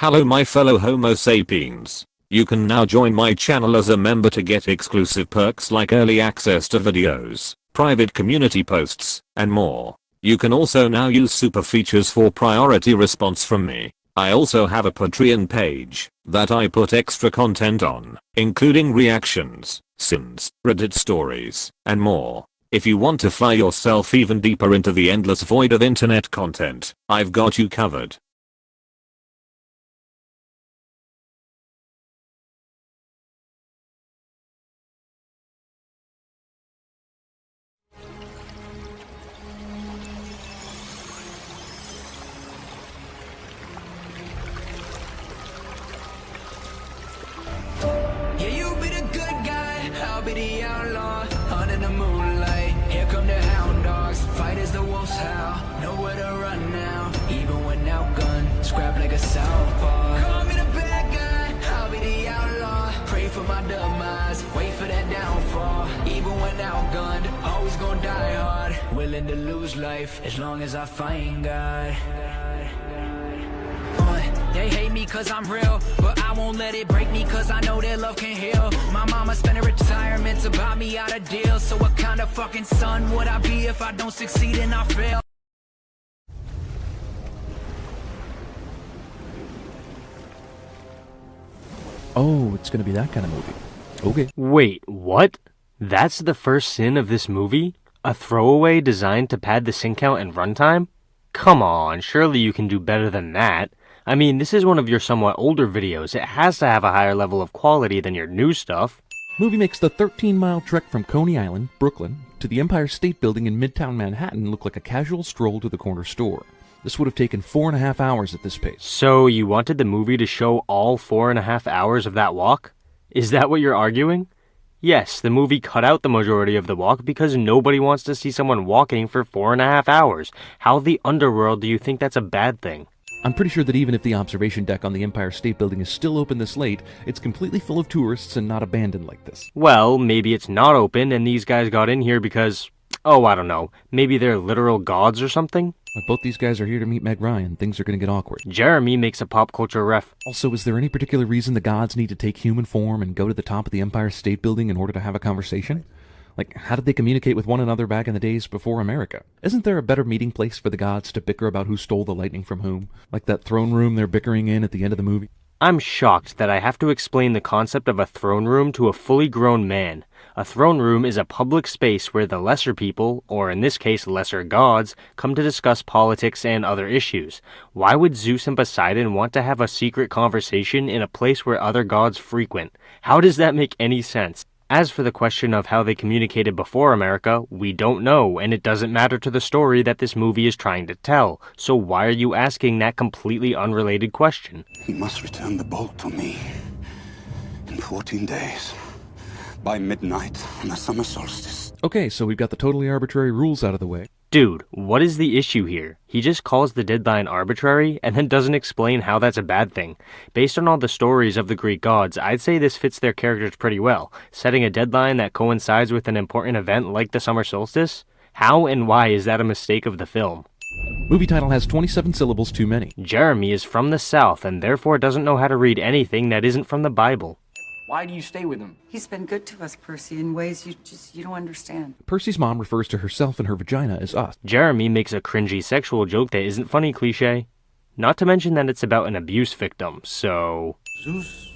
Hello my fellow Homo sapiens. You can now join my channel as a member to get exclusive perks like early access to videos, private community posts, and more. You can also now use super features for priority response from me. I also have a Patreon page that I put extra content on, including reactions, sins, Reddit stories, and more. If you want to fly yourself even deeper into the endless void of internet content, I've got you covered. I'll be the outlaw, under the moonlight. Here come the hound dogs, fight as the wolves howl. Nowhere to run now, even when outgunned. Scrap like a southpaw. Call me the bad guy, I'll be the outlaw. Pray for my demise, wait for that downfall. Even when outgunned, always gonna die hard. Willing to lose life, as long as I find God. They hate me cause I'm real, but I won't let it break me cause I know that love can heal. My mama spent her retirement to buy me out a deal. So what kind of fucking son would I be if I don't succeed and I fail? Oh, it's gonna be that kind of movie. Okay. Wait, what? That's the first sin of this movie? A throwaway designed to pad the sin count and runtime? Come on, surely you can do better than that. I mean, this is one of your somewhat older videos. It has to have a higher level of quality than your new stuff. Movie makes the 13-mile trek from Coney Island, Brooklyn, to the Empire State Building in Midtown Manhattan look like a casual stroll to the corner store. This would have taken 4.5 hours at this pace. So you wanted the movie to show all 4.5 hours of that walk? Is that what you're arguing? Yes, the movie cut out the majority of the walk because nobody wants to see someone walking for 4.5 hours. How the underworld do you think that's a bad thing? I'm pretty sure that even if the observation deck on the Empire State Building is still open this late, it's completely full of tourists and not abandoned like this. Well, maybe it's not open and these guys got in here because, oh, I don't know, maybe they're literal gods or something? If both these guys are here to meet Meg Ryan, things are gonna get awkward. Jeremy makes a pop culture ref. Also, is there any particular reason the gods need to take human form and go to the top of the Empire State Building in order to have a conversation? Like, how did they communicate with one another back in the days before America? Isn't there a better meeting place for the gods to bicker about who stole the lightning from whom? Like that throne room they're bickering in at the end of the movie? I'm shocked that I have to explain the concept of a throne room to a fully grown man. A throne room is a public space where the lesser people, or in this case lesser gods, come to discuss politics and other issues. Why would Zeus and Poseidon want to have a secret conversation in a place where other gods frequent? How does that make any sense? As for the question of how they communicated before America, we don't know, and it doesn't matter to the story that this movie is trying to tell. So why are you asking that completely unrelated question? He must return the bolt to me in 14 days, by midnight on the summer solstice. Okay, so we've got the totally arbitrary rules out of the way. Dude, what is the issue here? He just calls the deadline arbitrary and then doesn't explain how that's a bad thing. Based on all the stories of the Greek gods, I'd say this fits their characters pretty well. Setting a deadline that coincides with an important event like the summer solstice? How and why is that a mistake of the film? Movie title has 27 syllables too many. Jeremy is from the South and therefore doesn't know how to read anything that isn't from the Bible. Why do you stay with him? He's been good to us, Percy, in ways you don't understand. Percy's mom refers to herself and her vagina as us. Jeremy makes a cringy sexual joke that isn't funny cliché. Not to mention that it's about an abuse victim, so... Zeus,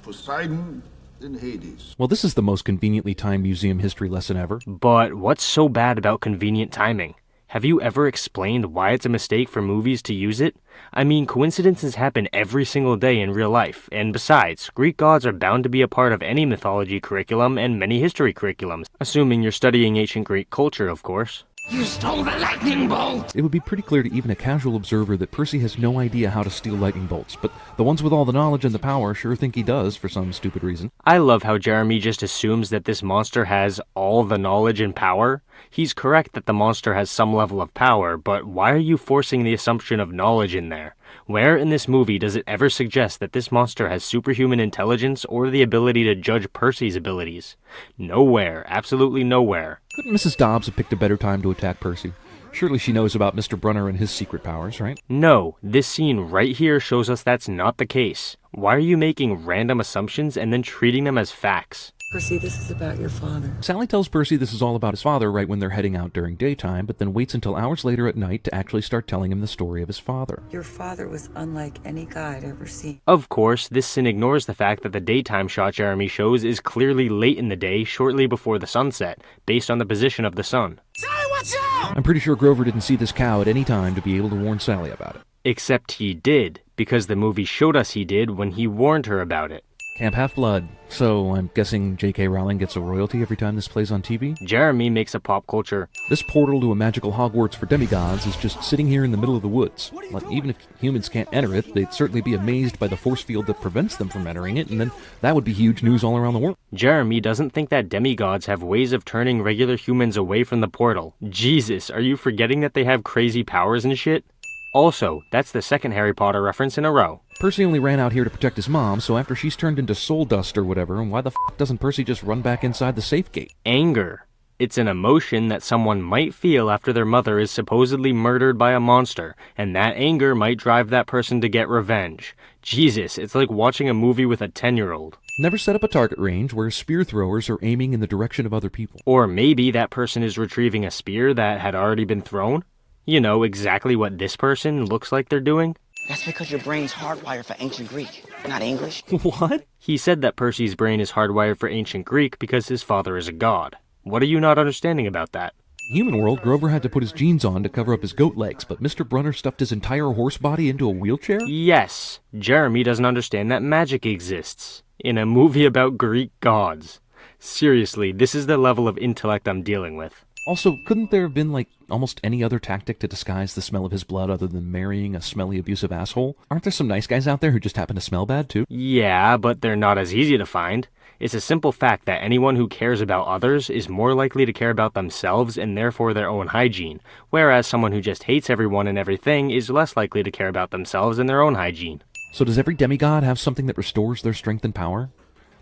Poseidon, and Hades. Well, this is the most conveniently timed museum history lesson ever. But what's so bad about convenient timing? Have you ever explained why it's a mistake for movies to use it? I mean, coincidences happen every single day in real life, and besides, Greek gods are bound to be a part of any mythology curriculum and many history curriculums, assuming you're studying ancient Greek culture, of course. You stole the lightning bolt! It would be pretty clear to even a casual observer that Percy has no idea how to steal lightning bolts, but the ones with all the knowledge and the power sure think he does for some stupid reason. I love how Jeremy just assumes that this monster has all the knowledge and power. He's correct that the monster has some level of power, but why are you forcing the assumption of knowledge in there? Where in this movie does it ever suggest that this monster has superhuman intelligence or the ability to judge Percy's abilities? Nowhere, absolutely nowhere. Couldn't Mrs. Dobbs have picked a better time to attack Percy? Surely she knows about Mr. Brunner and his secret powers, right? No, this scene right here shows us that's not the case. Why are you making random assumptions and then treating them as facts? Percy, this is about your father. Sally tells Percy this is all about his father right when they're heading out during daytime, but then waits until hours later at night to actually start telling him the story of his father. Your father was unlike any guy I'd ever seen. Of course, this scene ignores the fact that the daytime shot Jeremy shows is clearly late in the day, shortly before the sunset, based on the position of the sun. Sally, watch out! I'm pretty sure Grover didn't see this cow at any time to be able to warn Sally about it. Except he did, because the movie showed us he did when he warned her about it. Camp Half-Blood. So I'm guessing J.K. Rowling gets a royalty every time this plays on TV? Jeremy makes a pop culture. This portal to a magical Hogwarts for demigods is just sitting here in the middle of the woods. Like, even if humans can't enter it, they'd certainly be amazed by the force field that prevents them from entering it, and then that would be huge news all around the world. Jeremy doesn't think that demigods have ways of turning regular humans away from the portal. Jesus, are you forgetting that they have crazy powers and shit? Also, that's the second Harry Potter reference in a row. Percy only ran out here to protect his mom, so after she's turned into soul dust or whatever, why the doesn't Percy just run back inside the safe gate? Anger. It's an emotion that someone might feel after their mother is supposedly murdered by a monster, and that anger might drive that person to get revenge. Jesus, it's like watching a movie with a 10-year-old. Never set up a target range where spear throwers are aiming in the direction of other people. Or maybe that person is retrieving a spear that had already been thrown? You know, exactly what this person looks like they're doing? That's because your brain's hardwired for ancient Greek, not English. What? He said that Percy's brain is hardwired for ancient Greek because his father is a god. What are you not understanding about that? Human world, Grover had to put his jeans on to cover up his goat legs, but Mr. Brunner stuffed his entire horse body into a wheelchair? Yes, Jeremy doesn't understand that magic exists in a movie about Greek gods. Seriously, this is the level of intellect I'm dealing with. Also, couldn't there have been, like, almost any other tactic to disguise the smell of his blood other than marrying a smelly, abusive asshole? Aren't there some nice guys out there who just happen to smell bad, too? Yeah, but they're not as easy to find. It's a simple fact that anyone who cares about others is more likely to care about themselves and therefore their own hygiene, whereas someone who just hates everyone and everything is less likely to care about themselves and their own hygiene. So does every demigod have something that restores their strength and power?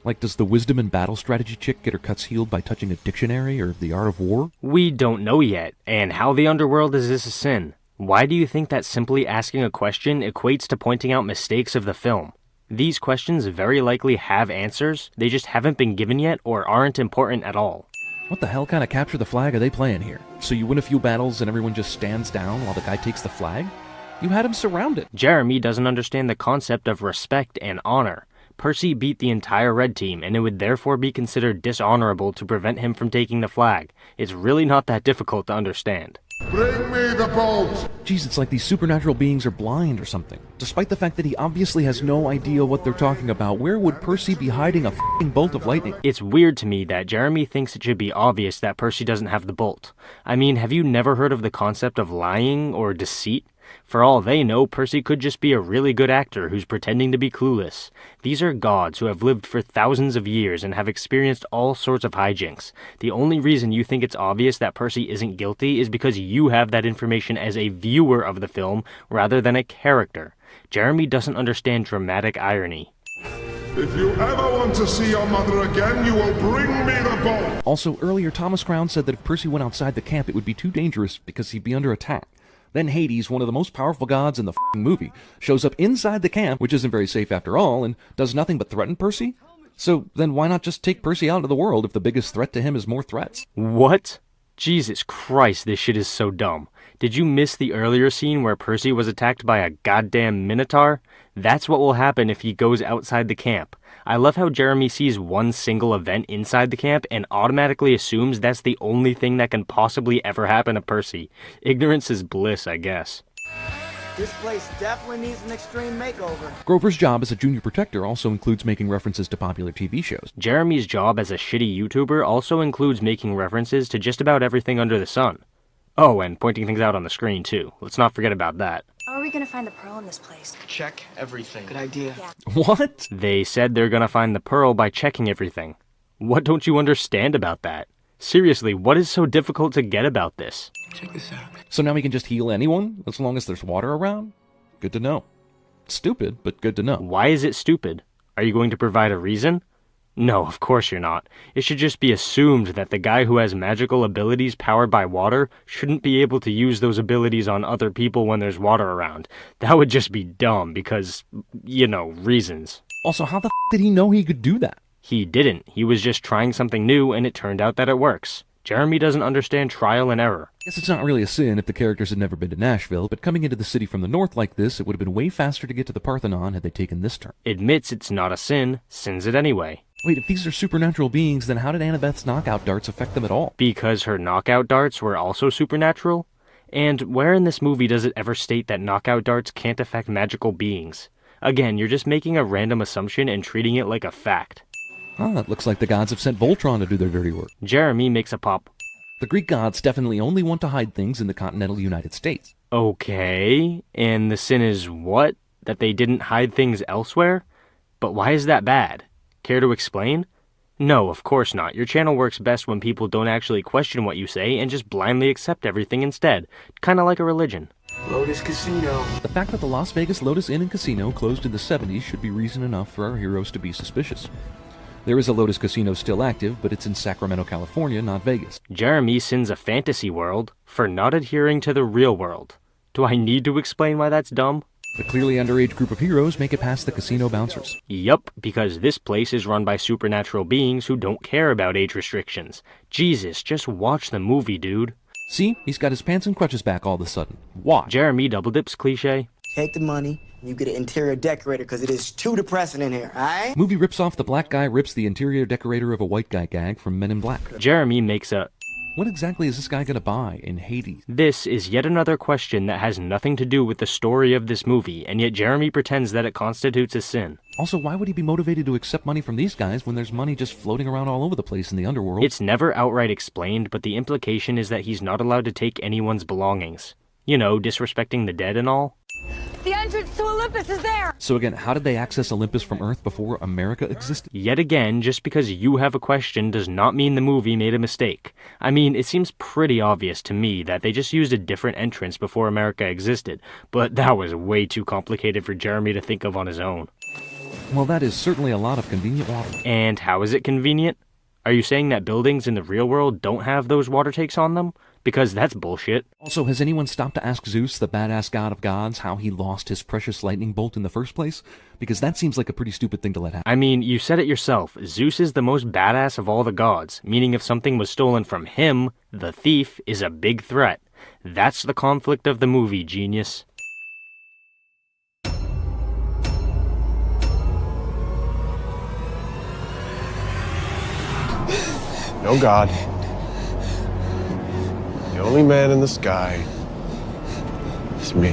Like, does the wisdom and battle strategy chick get her cuts healed by touching a dictionary or the art of war? We don't know yet, and how the underworld is this a sin? Why do you think that simply asking a question equates to pointing out mistakes of the film? These questions very likely have answers, they just haven't been given yet or aren't important at all. What the hell kind of capture the flag are they playing here? So you win a few battles and everyone just stands down while the guy takes the flag? You had him surrounded. Jeremy doesn't understand the concept of respect and honor. Percy beat the entire red team, and it would therefore be considered dishonorable to prevent him from taking the flag. It's really not that difficult to understand. Bring me the bolt! Jeez, it's like these supernatural beings are blind or something. Despite the fact that he obviously has no idea what they're talking about, where would Percy be hiding a f***ing bolt of lightning? It's weird to me that Jeremy thinks it should be obvious that Percy doesn't have the bolt. I mean, have you never heard of the concept of lying or deceit? For all they know, Percy could just be a really good actor who's pretending to be clueless. These are gods who have lived for thousands of years and have experienced all sorts of hijinks. The only reason you think it's obvious that Percy isn't guilty is because you have that information as a viewer of the film rather than a character. Jeremy doesn't understand dramatic irony. If you ever want to see your mother again, you will bring me the bolt! Also, earlier Thomas Crown said that if Percy went outside the camp, it would be too dangerous because he'd be under attack. Then Hades, one of the most powerful gods in the f***ing movie, shows up inside the camp, which isn't very safe after all, and does nothing but threaten Percy? So then why not just take Percy out of the world if the biggest threat to him is more threats? What? Jesus Christ, this shit is so dumb. Did you miss the earlier scene where Percy was attacked by a goddamn minotaur? That's what will happen if he goes outside the camp. I love how Jeremy sees one single event inside the camp and automatically assumes that's the only thing that can possibly ever happen to Percy. Ignorance is bliss, I guess. This place definitely needs an extreme makeover. Grover's job as a junior protector also includes making references to popular TV shows. Jeremy's job as a shitty YouTuber also includes making references to just about everything under the sun. Oh, and pointing things out on the screen, too. Let's not forget about that. How are we gonna find the pearl in this place? Check everything. Good idea. Yeah. What? They said they're gonna find the pearl by checking everything. What don't you understand about that? Seriously, what is so difficult to get about this? Check this out. So now we can just heal anyone, as long as there's water around? Good to know. Stupid, but good to know. Why is it stupid? Are you going to provide a reason? No, of course you're not. It should just be assumed that the guy who has magical abilities powered by water shouldn't be able to use those abilities on other people when there's water around. That would just be dumb because, reasons. Also, how the did he know he could do that? He didn't. He was just trying something new and it turned out that it works. Jeremy doesn't understand trial and error. Guess it's not really a sin if the characters had never been to Nashville, but coming into the city from the north like this, it would have been way faster to get to the Parthenon had they taken this turn. Admits it's not a sin, sins it anyway. Wait, if these are supernatural beings, then how did Annabeth's knockout darts affect them at all? Because her knockout darts were also supernatural? And where in this movie does it ever state that knockout darts can't affect magical beings? Again, you're just making a random assumption and treating it like a fact. Ah, it looks like the gods have sent Voltron to do their dirty work. Jeremy makes a pop. The Greek gods definitely only want to hide things in the continental United States. Okay, and the sin is what? That they didn't hide things elsewhere? But why is that bad? Care to explain? No, of course not. Your channel works best when people don't actually question what you say and just blindly accept everything instead. Kinda like a religion. Lotus Casino. The fact that the Las Vegas Lotus Inn and Casino closed in the 70s should be reason enough for our heroes to be suspicious. There is a Lotus Casino still active, but it's in Sacramento, California, not Vegas. Jeremy sins a fantasy world for not adhering to the real world. Do I need to explain why that's dumb? The clearly underage group of heroes make it past the casino bouncers. Yup, because this place is run by supernatural beings who don't care about age restrictions. Jesus, just watch the movie, dude. See? He's got his pants and crutches back all of a sudden. Why? Jeremy double dips cliche. Take the money, and you get an interior decorator because it is too depressing in here, alright? Movie rips off the black guy rips the interior decorator of a white guy gag from Men in Black. Jeremy makes a... What exactly is this guy gonna buy in Hades? This is yet another question that has nothing to do with the story of this movie, and yet Jeremy pretends that it constitutes a sin. Also, why would he be motivated to accept money from these guys when there's money just floating around all over the place in the underworld? It's never outright explained, but the implication is that he's not allowed to take anyone's belongings. You know, disrespecting the dead and all. The entrance to Olympus is there! So again, how did they access Olympus from Earth before America existed? Yet again, just because you have a question does not mean the movie made a mistake. I mean, it seems pretty obvious to me that they just used a different entrance before America existed, but that was way too complicated for Jeremy to think of on his own. Well, that is certainly a lot of convenient water. And how is it convenient? Are you saying that buildings in the real world don't have those water takes on them? Because that's bullshit. Also, has anyone stopped to ask Zeus, the badass god of gods, how he lost his precious lightning bolt in the first place? Because that seems like a pretty stupid thing to let happen. I mean, you said it yourself. Zeus is the most badass of all the gods, meaning if something was stolen from him, the thief is a big threat. That's the conflict of the movie, genius. No God. The only man in the sky is me.